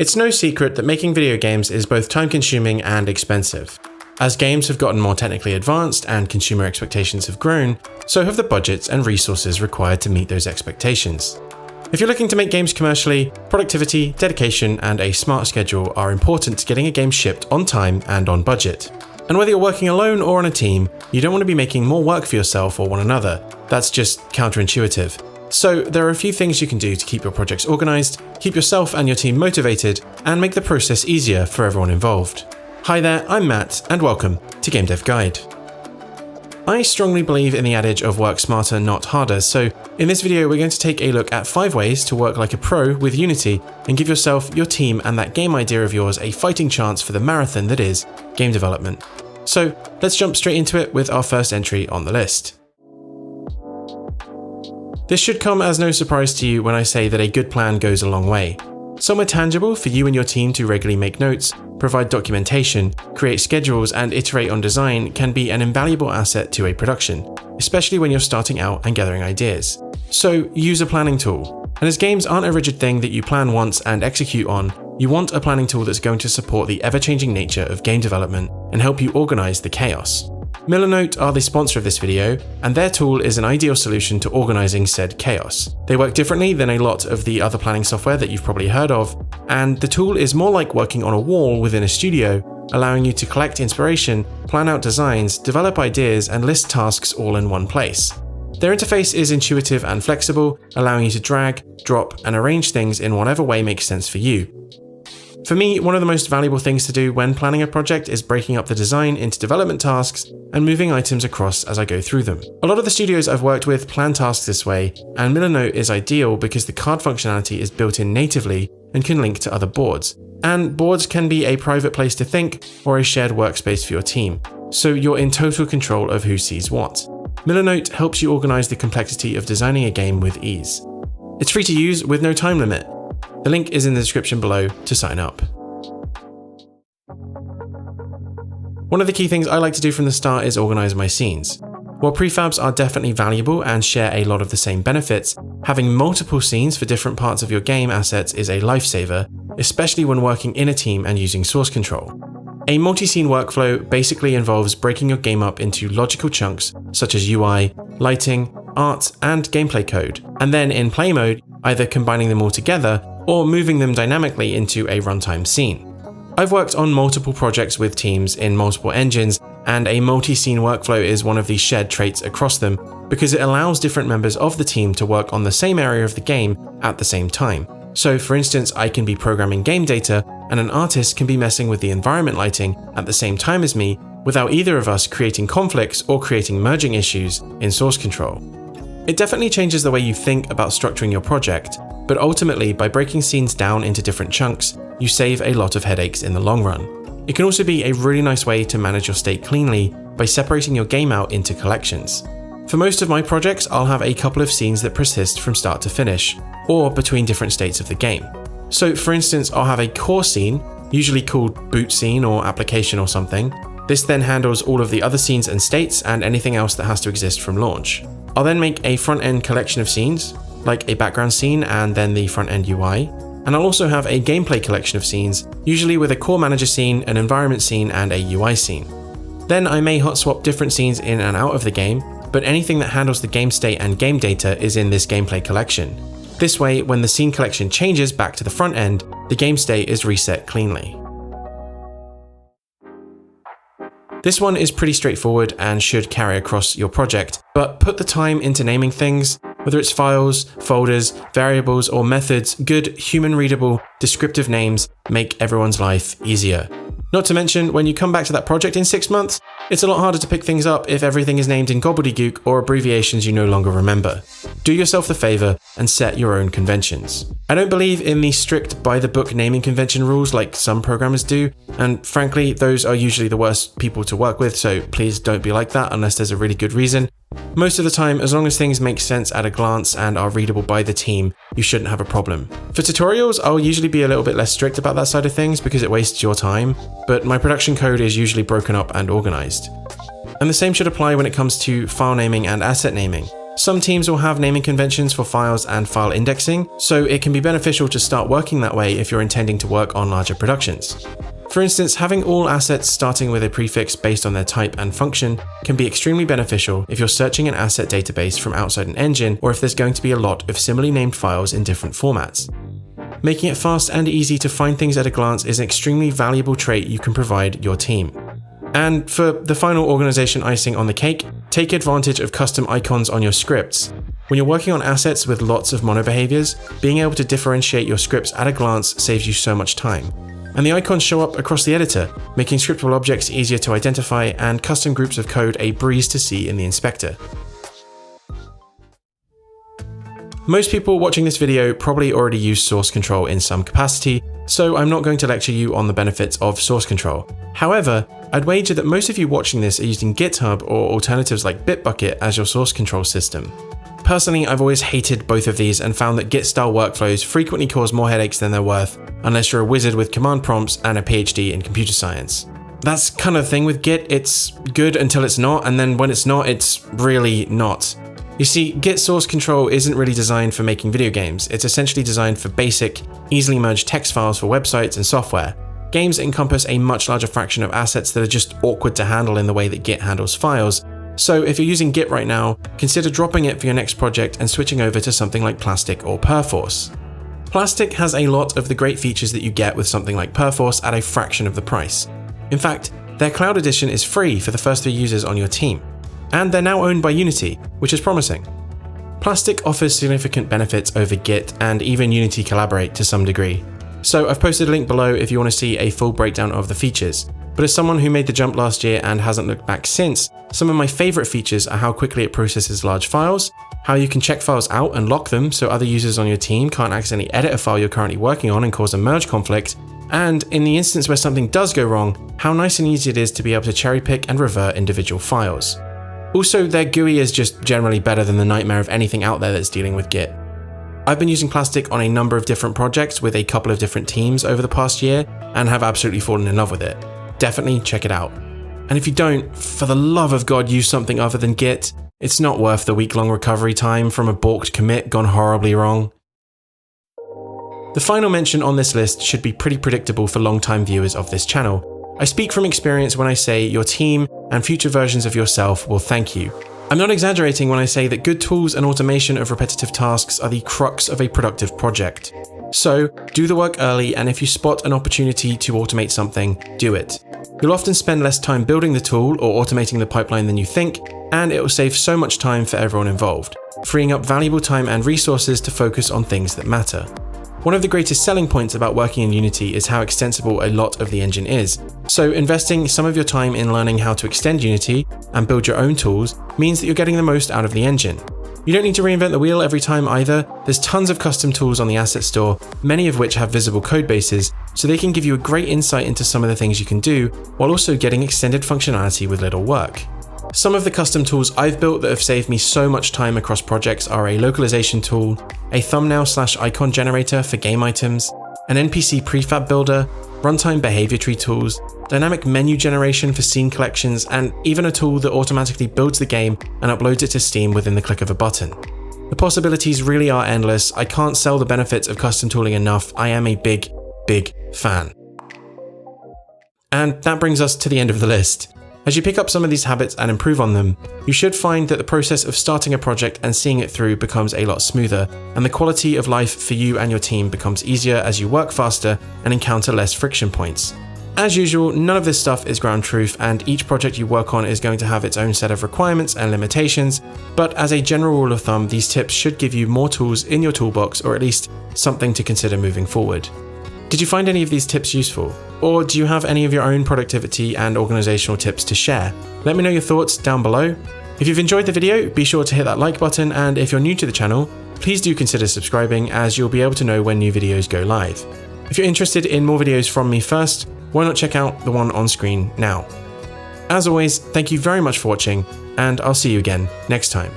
It's no secret that making video games is both time-consuming and expensive. As games have gotten more technically advanced and consumer expectations have grown, so have the budgets and resources required to meet those expectations. If you're looking to make games commercially, productivity, dedication, and a smart schedule are important to getting a game shipped on time and on budget. And whether you're working alone or on a team, you don't want to be making more work for yourself or one another. That's just counterintuitive. So there are a few things you can do to keep your projects organized, keep yourself and your team motivated, and make the process easier for everyone involved. Hi there, I'm Matt, and welcome to Game Dev Guide. I strongly believe in the adage of work smarter, not harder, so in this video we're going to take a look at 5 ways to work like a pro with Unity and give yourself, your team, and that game idea of yours a fighting chance for the marathon that is game development. So let's jump straight into it with our first entry on the list. This should come as no surprise to you when I say that a good plan goes a long way. Somewhere tangible for you and your team to regularly make notes, provide documentation, create schedules, and iterate on design can be an invaluable asset to a production, especially when you're starting out and gathering ideas. So use a planning tool. And as games aren't a rigid thing that you plan once and execute on, you want a planning tool that's going to support the ever-changing nature of game development and help you organize the chaos. Millernote are the sponsor of this video, and their tool is an ideal solution to organizing said chaos. They work differently than a lot of the other planning software that you've probably heard of, and the tool is more like working on a wall within a studio, allowing you to collect inspiration, plan out designs, develop ideas, and list tasks all in one place. Their interface is intuitive and flexible, allowing you to drag, drop, and arrange things in whatever way makes sense for you. For me, one of the most valuable things to do when planning a project is breaking up the design into development tasks and moving items across as I go through them. A lot of the studios I've worked with plan tasks this way, and Millernote is ideal because the card functionality is built in natively and can link to other boards. And boards can be a private place to think or a shared workspace for your team, so you're in total control of who sees what. Millernote helps you organize the complexity of designing a game with ease. It's free to use with no time limit. The link is in the description below to sign up. One of the key things I like to do from the start is organize my scenes. While prefabs are definitely valuable and share a lot of the same benefits, having multiple scenes for different parts of your game assets is a lifesaver, especially when working in a team and using source control. A multi-scene workflow basically involves breaking your game up into logical chunks such as UI, lighting, art, and gameplay code, and then in play mode, either combining them all together or moving them dynamically into a runtime scene. I've worked on multiple projects with teams in multiple engines, and a multi-scene workflow is one of the shared traits across them because it allows different members of the team to work on the same area of the game at the same time. So for instance, I can be programming game data and an artist can be messing with the environment lighting at the same time as me without either of us creating conflicts or creating merging issues in source control. It definitely changes the way you think about structuring your project, but ultimately by breaking scenes down into different chunks, you save a lot of headaches in the long run. It can also be a really nice way to manage your state cleanly by separating your game out into collections. For most of my projects, I'll have a couple of scenes that persist from start to finish, or between different states of the game. So for instance, I'll have a core scene, usually called boot scene or application or something. This then handles all of the other scenes and states and anything else that has to exist from launch. I'll then make a front-end collection of scenes, like a background scene and then the front-end UI. And I'll also have a gameplay collection of scenes, usually with a core manager scene, an environment scene, and a UI scene. Then I may hot swap different scenes in and out of the game, but anything that handles the game state and game data is in this gameplay collection. This way, when the scene collection changes back to the front end, the game state is reset cleanly. This one is pretty straightforward and should carry across your project, but put the time into naming things. Whether it's files, folders, variables, or methods, good, human-readable, descriptive names make everyone's life easier. Not to mention, when you come back to that project in 6 months, it's a lot harder to pick things up if everything is named in gobbledygook or abbreviations you no longer remember. Do yourself the favor and set your own conventions. I don't believe in the strict by-the-book naming convention rules like some programmers do, and frankly, those are usually the worst people to work with, so please don't be like that unless there's a really good reason. Most of the time, as long as things make sense at a glance and are readable by the team, you shouldn't have a problem. For tutorials, I'll usually be a little bit less strict about that side of things because it wastes your time, but my production code is usually broken up and organized. And the same should apply when it comes to file naming and asset naming. Some teams will have naming conventions for files and file indexing, so it can be beneficial to start working that way if you're intending to work on larger productions. For instance, having all assets starting with a prefix based on their type and function can be extremely beneficial if you're searching an asset database from outside an engine, or if there's going to be a lot of similarly named files in different formats. Making it fast and easy to find things at a glance is an extremely valuable trait you can provide your team. And for the final organization icing on the cake, take advantage of custom icons on your scripts. When you're working on assets with lots of monobehaviors, being able to differentiate your scripts at a glance saves you so much time. And the icons show up across the editor, making scriptable objects easier to identify and custom groups of code a breeze to see in the inspector. Most people watching this video probably already use source control in some capacity, so I'm not going to lecture you on the benefits of source control. However, I'd wager that most of you watching this are using GitHub or alternatives like Bitbucket as your source control system. Personally, I've always hated both of these and found that Git-style workflows frequently cause more headaches than they're worth, unless you're a wizard with command prompts and a PhD in computer science. That's kind of the thing with Git, it's good until it's not, and then when it's not, it's really not. You see, Git source control isn't really designed for making video games, it's essentially designed for basic, easily merged text files for websites and software. Games encompass a much larger fraction of assets that are just awkward to handle in the way that Git handles files. So if you're using Git right now, consider dropping it for your next project and switching over to something like Plastic or Perforce. Plastic has a lot of the great features that you get with something like Perforce at a fraction of the price. In fact, their cloud edition is free for the first 3 users on your team. And they're now owned by Unity, which is promising. Plastic offers significant benefits over Git and even Unity Collaborate to some degree. So I've posted a link below if you want to see a full breakdown of the features. But as someone who made the jump last year and hasn't looked back since, some of my favorite features are how quickly it processes large files, how you can check files out and lock them so other users on your team can't accidentally edit a file you're currently working on and cause a merge conflict, and in the instance where something does go wrong, how nice and easy it is to be able to cherry pick and revert individual files. Also, their GUI is just generally better than the nightmare of anything out there that's dealing with Git. I've been using Plastic on a number of different projects with a couple of different teams over the past year and have absolutely fallen in love with it. Definitely check it out. And if you don't, for the love of God, use something other than Git. It's not worth the week-long recovery time from a balked commit gone horribly wrong. The final mention on this list should be pretty predictable for long-time viewers of this channel. I speak from experience when I say your team and future versions of yourself will thank you. I'm not exaggerating when I say that good tools and automation of repetitive tasks are the crux of a productive project. So, do the work early, and if you spot an opportunity to automate something, do it. You'll often spend less time building the tool or automating the pipeline than you think, and it will save so much time for everyone involved, freeing up valuable time and resources to focus on things that matter. One of the greatest selling points about working in Unity is how extensible a lot of the engine is. So investing some of your time in learning how to extend Unity and build your own tools means that you're getting the most out of the engine. You don't need to reinvent the wheel every time either. There's tons of custom tools on the asset store, many of which have visible code bases, so they can give you a great insight into some of the things you can do, while also getting extended functionality with little work. Some of the custom tools I've built that have saved me so much time across projects are a localization tool, a thumbnail/icon generator for game items, an NPC prefab builder, runtime behavior tree tools, dynamic menu generation for scene collections, and even a tool that automatically builds the game and uploads it to Steam within the click of a button. The possibilities really are endless. I can't sell the benefits of custom tooling enough. I am a big fan. And that brings us to the end of the list. As you pick up some of these habits and improve on them, you should find that the process of starting a project and seeing it through becomes a lot smoother, and the quality of life for you and your team becomes easier as you work faster and encounter less friction points. As usual, none of this stuff is ground truth, and each project you work on is going to have its own set of requirements and limitations, but as a general rule of thumb, these tips should give you more tools in your toolbox, or at least something to consider moving forward. Did you find any of these tips useful? Or do you have any of your own productivity and organizational tips to share? Let me know your thoughts down below. If you've enjoyed the video, be sure to hit that like button, and if you're new to the channel, please do consider subscribing, as you'll be able to know when new videos go live. If you're interested in more videos from me first, why not check out the one on screen now? As always, thank you very much for watching, and I'll see you again next time.